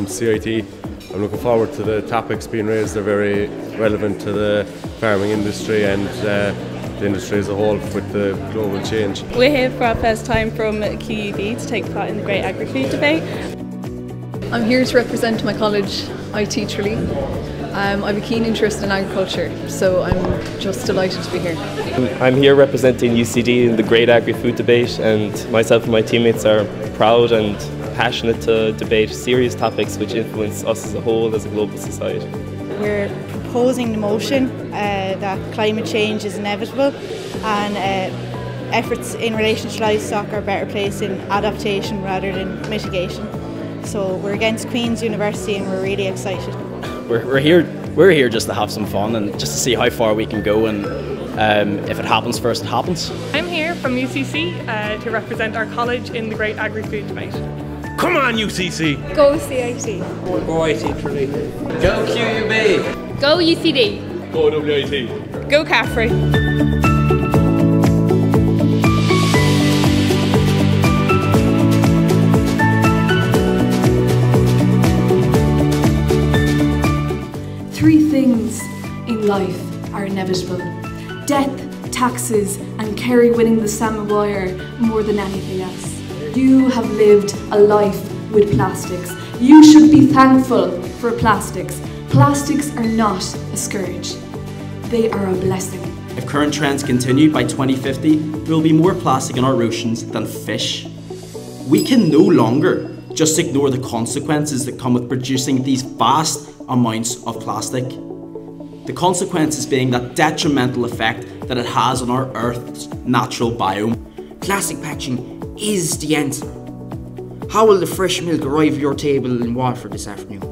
CIT. I'm looking forward to the topics being raised. They're very relevant to the farming industry and the industry as a whole with the global change. We're here for our first time from QUB to take part in the Great Agri-Food debate. I'm here to represent my college. I teach Tralee. I have a keen interest in agriculture, so I'm just delighted to be here. I'm here representing UCD in the Great Agri-Food debate, and myself and my teammates are proud and passionate to debate serious topics which influence us as a whole as a global society. We're proposing the motion that climate change is inevitable and efforts in relation to livestock are better placed in adaptation rather than mitigation. So we're against Queen's University and we're really excited. We're here just to have some fun and just to see how far we can go, and if it happens first, it happens. I'm here from UCC to represent our college in the Great Agri-Food debate. Come on, UCC! Go CIT! Go IT Tralee! Go QUB! Go UCD! Go WIT! Go Caffrey! Three things in life are inevitable: death, taxes, and Kerry winning the Samoa more than anything else. You have lived a life with plastics. You should be thankful for plastics. Plastics are not a scourge. They are a blessing. If current trends continue, by 2050, there will be more plastic in our oceans than fish. We can no longer just ignore the consequences that come with producing these vast amounts of plastic. The consequences being that detrimental effect that it has on our Earth's natural biome. Plastic packaging is the answer. How will the fresh milk arrive at your table in Waterford this afternoon?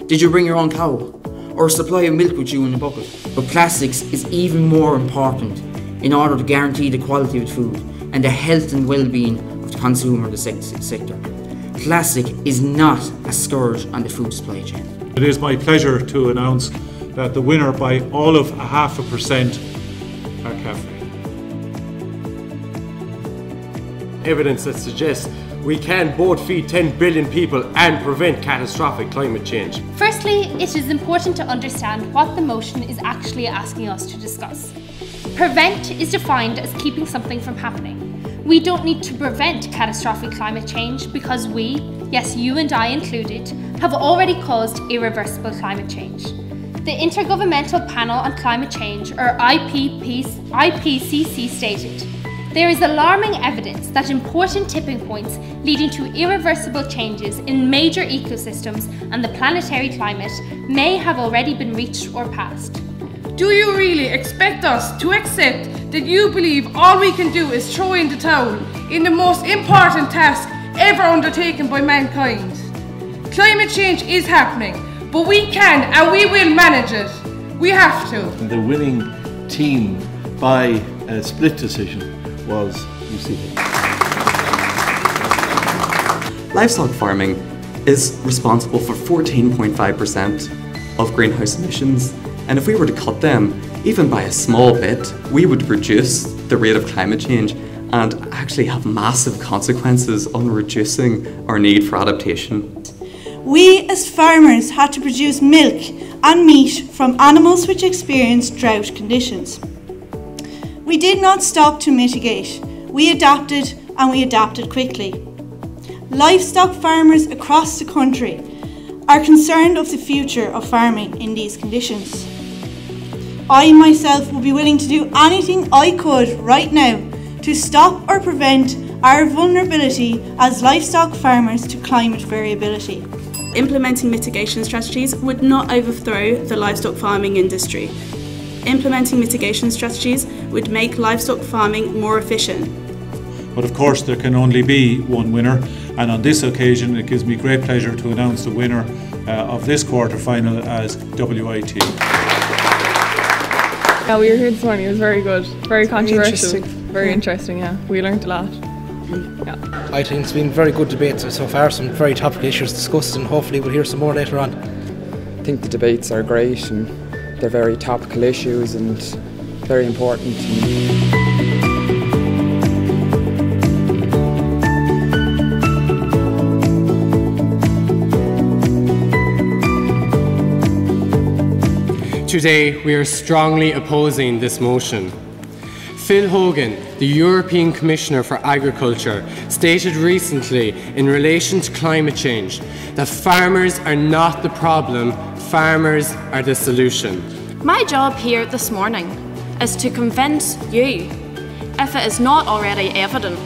Did you bring your own cow? Or a supply of milk with you in a bucket? But plastics is even more important in order to guarantee the quality of the food and the health and well-being of the consumer of the sector. Plastic is not a scourge on the food supply chain. It is my pleasure to announce that the winner by all of 0.5% are Caffrey. Evidence that suggests we can both feed 10 billion people and prevent catastrophic climate change. Firstly, it is important to understand what the motion is actually asking us to discuss. Prevent is defined as keeping something from happening. We don't need to prevent catastrophic climate change because we, yes, you and I included, have already caused irreversible climate change. The Intergovernmental Panel on Climate Change, or IPCC, stated, "There is alarming evidence that important tipping points leading to irreversible changes in major ecosystems and the planetary climate may have already been reached or passed." Do you really expect us to accept that you believe all we can do is throw in the towel in the most important task ever undertaken by mankind? Climate change is happening, but we can and we will manage it. We have to. The winning team by a split decision was UCD. Livestock farming is responsible for 14.5% of greenhouse emissions, and if we were to cut them even by a small bit, we would reduce the rate of climate change and actually have massive consequences on reducing our need for adaptation. We as farmers had to produce milk and meat from animals which experienced drought conditions. We did not stop to mitigate. We adapted, and we adapted quickly. Livestock farmers across the country are concerned of the future of farming in these conditions. I myself would be willing to do anything I could right now to stop or prevent our vulnerability as livestock farmers to climate variability. Implementing mitigation strategies would not overthrow the livestock farming industry. Implementing mitigation strategies would make livestock farming more efficient. But of course there can only be one winner, and on this occasion it gives me great pleasure to announce the winner of this quarter-final as WIT. Yeah, we were here this morning. It was very good, very controversial, very interesting. Yeah, we learned a lot. Yeah. I think it's been very good debates so far, some very topical issues discussed, and hopefully we'll hear some more later on. I think the debates are great and they're very topical issues and very important. Today, we are strongly opposing this motion. Phil Hogan, the European Commissioner for Agriculture, stated recently in relation to climate change that farmers are not the problem, farmers are the solution. My job here this morning is to convince you, if it is not already evident,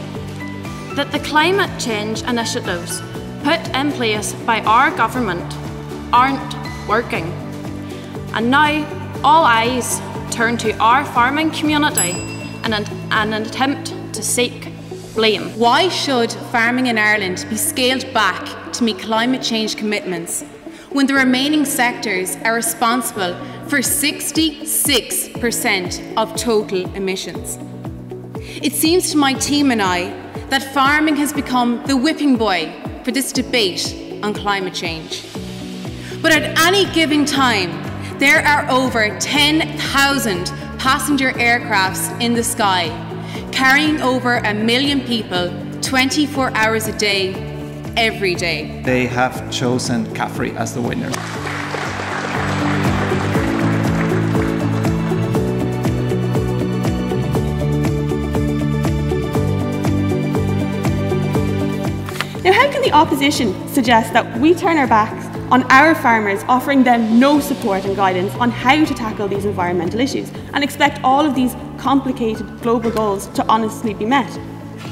that the climate change initiatives put in place by our government aren't working. And now all eyes turn to our farming community in an attempt to seek blame. Why should farming in Ireland be scaled back to meet climate change commitments when the remaining sectors are responsible for 66% of total emissions? It seems to my team and I that farming has become the whipping boy for this debate on climate change. But at any given time, there are over 10,000 passenger aircrafts in the sky, carrying over 1 million people 24 hours a day, every day. They have chosen Caffrey as the winner. Now, how can the opposition suggest that we turn our backs on our farmers, offering them no support and guidance on how to tackle these environmental issues, and expect all of these complicated global goals to honestly be met?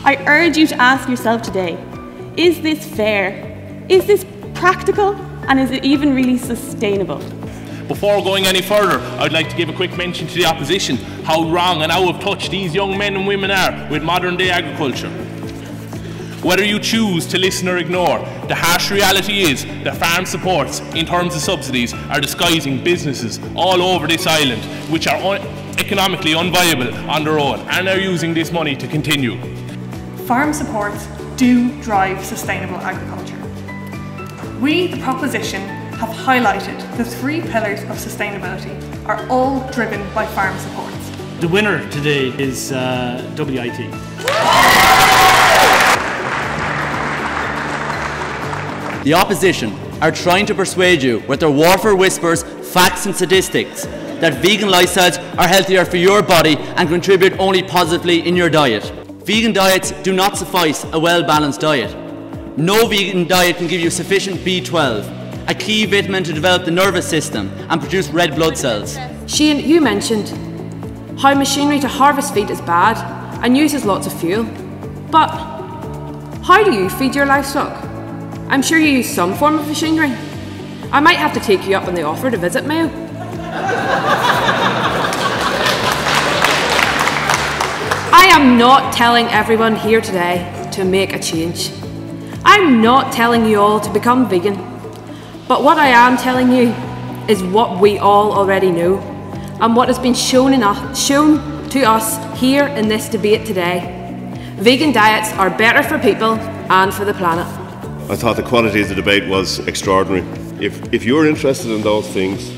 I urge you to ask yourself today, is this fair? Is this practical? And is it even really sustainable? Before going any further, I'd like to give a quick mention to the opposition, how wrong and out of touch these young men and women are with modern day agriculture. Whether you choose to listen or ignore, the harsh reality is that farm supports, in terms of subsidies, are disguising businesses all over this island which are economically unviable on their own and are using this money to continue. Farm supports do drive sustainable agriculture. We, the proposition, have highlighted the 3 pillars of sustainability are all driven by farm supports. The winner today is WIT. The opposition are trying to persuade you with their warfare whispers, facts and statistics that vegan lifestyles are healthier for your body and contribute only positively in your diet. Vegan diets do not suffice a well-balanced diet. No vegan diet can give you sufficient B12, a key vitamin to develop the nervous system and produce red blood cells. Shane, you mentioned how machinery to harvest feed is bad and uses lots of fuel. But how do you feed your livestock? I'm sure you use some form of machinery. I might have to take you up on the offer to visit Mayo. I am not telling everyone here today to make a change. I'm not telling you all to become vegan. But what I am telling you is what we all already know and what has been shown to us here in this debate today. Vegan diets are better for people and for the planet. I thought the quality of the debate was extraordinary. If you're interested in those things,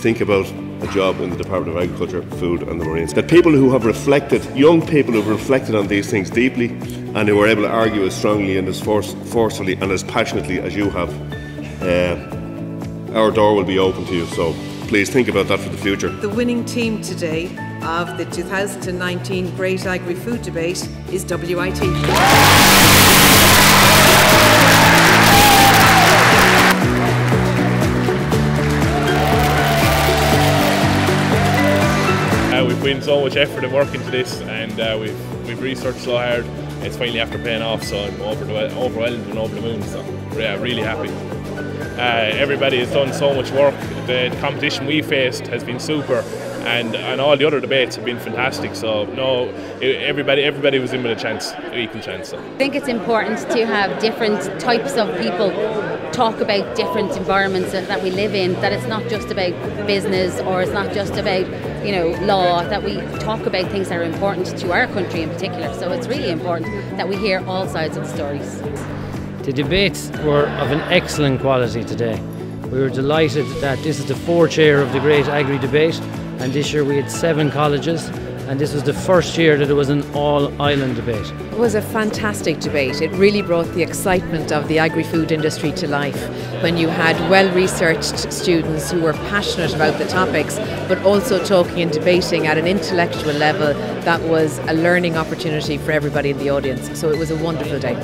think about a job in the Department of Agriculture, Food and the Marines. That people who have reflected, young people who have reflected on these things deeply and who are able to argue as strongly and as forcefully and as passionately as you have, our door will be open to you. So please think about that for the future. The winning team today of the 2019 Great Agri-Food Debate is WIT. We've put in so much effort and work into this, and we've researched so hard. It's finally after paying off, so I'm overwhelmed and over the moon. So yeah, really happy. Everybody has done so much work. The competition we faced has been super, and all the other debates have been fantastic. So no, everybody was in with a chance, an equal chance. So. I think it's important to have different types of people talk about different environments that we live in. That it's not just about business or it's not just about law. That we talk about things that are important to our country in particular. So it's really important that we hear all sides of the stories. The debates were of an excellent quality today. We were delighted that this is the 4th year of the Great Agri Debate, and this year we had 7 colleges, and this was the first year that it was an all-island debate. It was a fantastic debate. It really brought the excitement of the agri-food industry to life when you had well-researched students who were passionate about the topics, but also talking and debating at an intellectual level that was a learning opportunity for everybody in the audience. So it was a wonderful day.